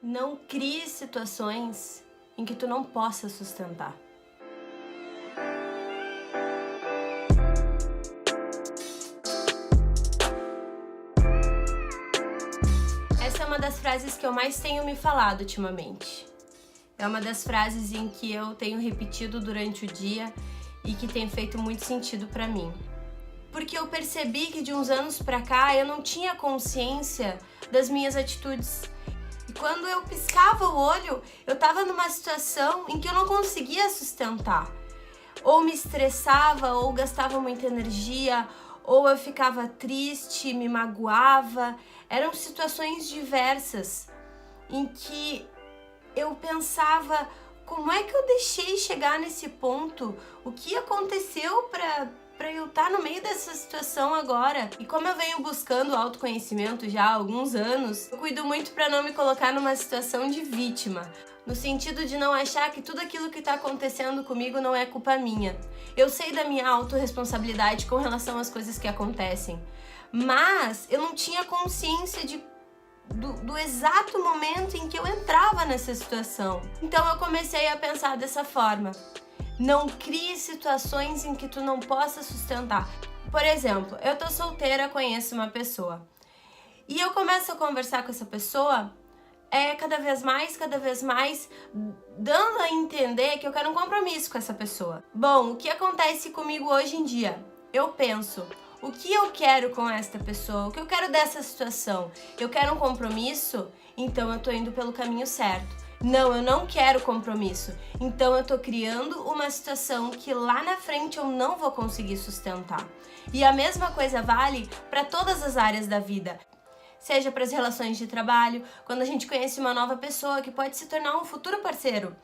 Não crie situações em que tu não possa sustentar. Essa é uma das frases que eu mais tenho me falado ultimamente. É uma das frases em que eu tenho repetido durante o dia e que tem feito muito sentido pra mim. Porque eu percebi que de uns anos pra cá eu não tinha consciência das minhas atitudes. E quando eu piscava o olho, eu tava numa situação em que eu não conseguia sustentar. Ou me estressava, ou gastava muita energia, ou eu ficava triste, me magoava. Eram situações diversas em que eu pensava, como é que eu deixei chegar nesse ponto? O que aconteceu para eu estar no meio dessa situação agora? E como eu venho buscando autoconhecimento já há alguns anos, eu cuido muito para não me colocar numa situação de vítima, no sentido de não achar que tudo aquilo que está acontecendo comigo não é culpa minha. Eu sei da minha autorresponsabilidade com relação às coisas que acontecem, mas eu não tinha consciência do exato momento em que eu entrava nessa situação. Então eu comecei a pensar dessa forma. Não crie situações em que tu não possa sustentar. Por exemplo, eu tô solteira, conheço uma pessoa. E eu começo a conversar com essa pessoa, cada vez mais, dando a entender que eu quero um compromisso com essa pessoa. Bom, o que acontece comigo hoje em dia? Eu penso, o que eu quero com esta pessoa? O que eu quero dessa situação? Eu quero um compromisso? Então eu tô indo pelo caminho certo. Não, eu não quero compromisso. Então eu tô criando uma situação que lá na frente eu não vou conseguir sustentar. E a mesma coisa vale para todas as áreas da vida. Seja para as relações de trabalho, quando a gente conhece uma nova pessoa que pode se tornar um futuro parceiro,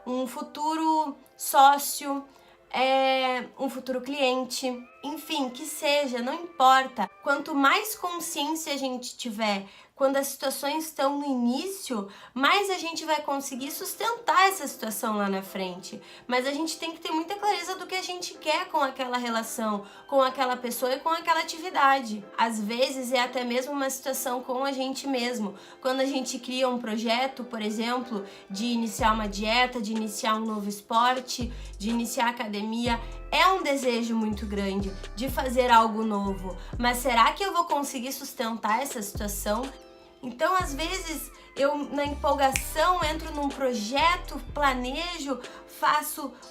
um futuro sócio, um futuro cliente, enfim, que seja, não importa. Quanto mais consciência a gente tiver quando as situações estão no início, mais a gente vai conseguir sustentar essa situação lá na frente. Mas a gente tem que ter muita clareza do que a gente quer com aquela relação, com aquela pessoa e com aquela atividade. Às vezes é até mesmo uma situação com a gente mesmo. Quando a gente cria um projeto, por exemplo, de iniciar uma dieta, de iniciar um novo esporte, de iniciar academia, é um desejo muito grande de fazer algo novo. Mas será que eu vou conseguir sustentar essa situação? Então, às vezes, eu na empolgação entro num projeto, planejo,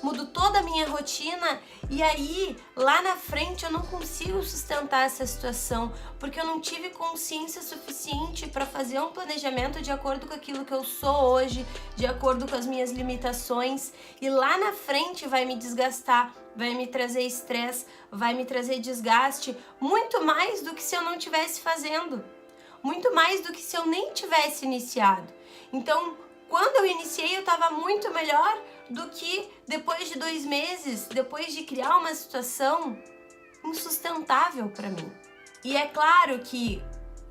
mudo toda a minha rotina e aí lá na frente eu não consigo sustentar essa situação porque eu não tive consciência suficiente para fazer um planejamento de acordo com aquilo que eu sou hoje, de acordo com as minhas limitações, e lá na frente vai me desgastar, vai me trazer estresse, vai me trazer desgaste, muito mais do que se eu não estivesse fazendo. Muito mais do que se eu nem tivesse iniciado. Então, quando eu iniciei, eu estava muito melhor do que depois de 2 meses, depois de criar uma situação insustentável para mim. E é claro que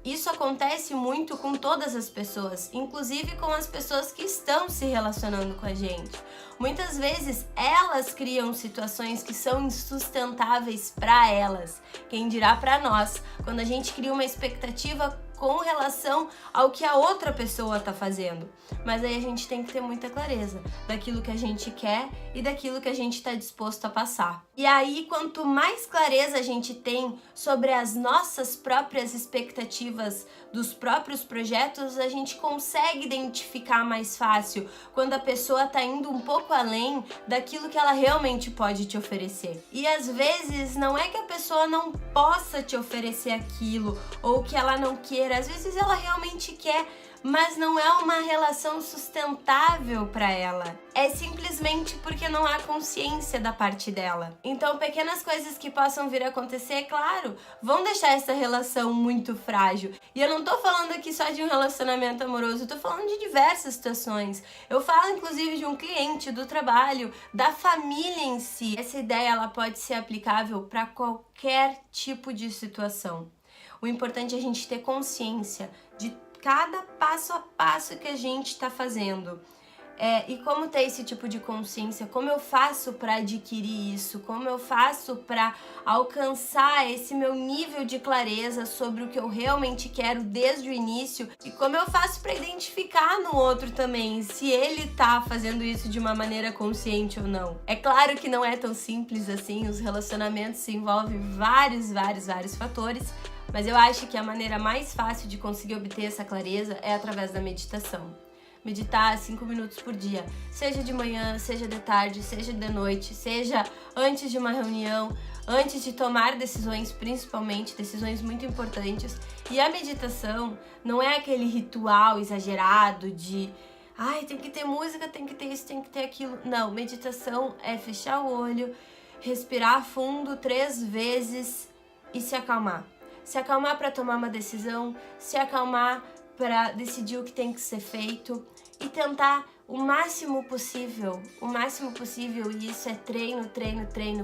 isso acontece muito com todas as pessoas, inclusive com as pessoas que estão se relacionando com a gente. Muitas vezes elas criam situações que são insustentáveis para elas, quem dirá para nós, quando a gente cria uma expectativa com relação ao que a outra pessoa está fazendo. Mas aí a gente tem que ter muita clareza daquilo que a gente quer e daquilo que a gente está disposto a passar. E aí, quanto mais clareza a gente tem sobre as nossas próprias expectativas dos próprios projetos, a gente consegue identificar mais fácil quando a pessoa está indo um pouco além daquilo que ela realmente pode te oferecer. E às vezes não é que a pessoa não possa te oferecer aquilo ou que ela não queira, às vezes ela realmente quer, mas não é uma relação sustentável para ela. É simplesmente porque não há consciência da parte dela. Então, pequenas coisas que possam vir a acontecer, claro, vão deixar essa relação muito frágil. E eu não tô falando aqui só de um relacionamento amoroso, eu tô falando de diversas situações. Eu falo, inclusive, de um cliente, do trabalho, da família em si. Essa ideia, ela pode ser aplicável para qualquer tipo de situação. O importante é a gente ter consciência de cada passo a passo que a gente está fazendo. E como ter esse tipo de consciência, como eu faço para adquirir isso, como eu faço para alcançar esse meu nível de clareza sobre o que eu realmente quero desde o início e como eu faço para identificar no outro também se ele tá fazendo isso de uma maneira consciente ou não. É claro que não é tão simples assim, os relacionamentos se envolvem vários fatores, mas eu acho que a maneira mais fácil de conseguir obter essa clareza é através da meditação. Meditar 5 minutos por dia, seja de manhã, seja de tarde, seja de noite, seja antes de uma reunião, antes de tomar decisões, principalmente, decisões muito importantes. E a meditação não é aquele ritual exagerado de tem que ter música, tem que ter isso, tem que ter aquilo. Não, meditação é fechar o olho, respirar fundo 3 vezes e se acalmar. Se acalmar para tomar uma decisão, se acalmar para decidir o que tem que ser feito e tentar o máximo possível, e isso é treino.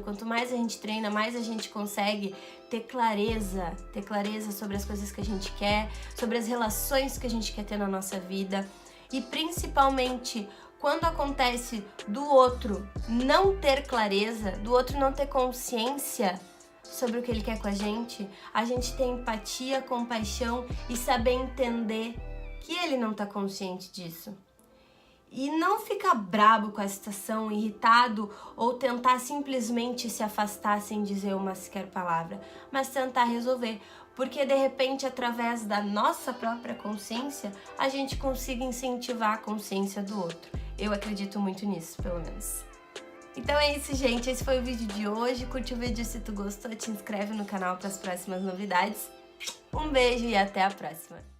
Quanto mais a gente treina, mais a gente consegue ter clareza sobre as coisas que a gente quer, sobre as relações que a gente quer ter na nossa vida e principalmente quando acontece do outro não ter clareza, do outro não ter consciência sobre o que ele quer com a gente ter empatia, compaixão e saber entender que ele não tá consciente disso. E não ficar brabo com a situação, irritado ou tentar simplesmente se afastar sem dizer uma sequer palavra, mas tentar resolver, porque de repente através da nossa própria consciência a gente consiga incentivar a consciência do outro. Eu acredito muito nisso, pelo menos. Então é isso, gente. Esse foi o vídeo de hoje. Curte o vídeo se tu gostou, te inscreve no canal para as próximas novidades. Um beijo e até a próxima!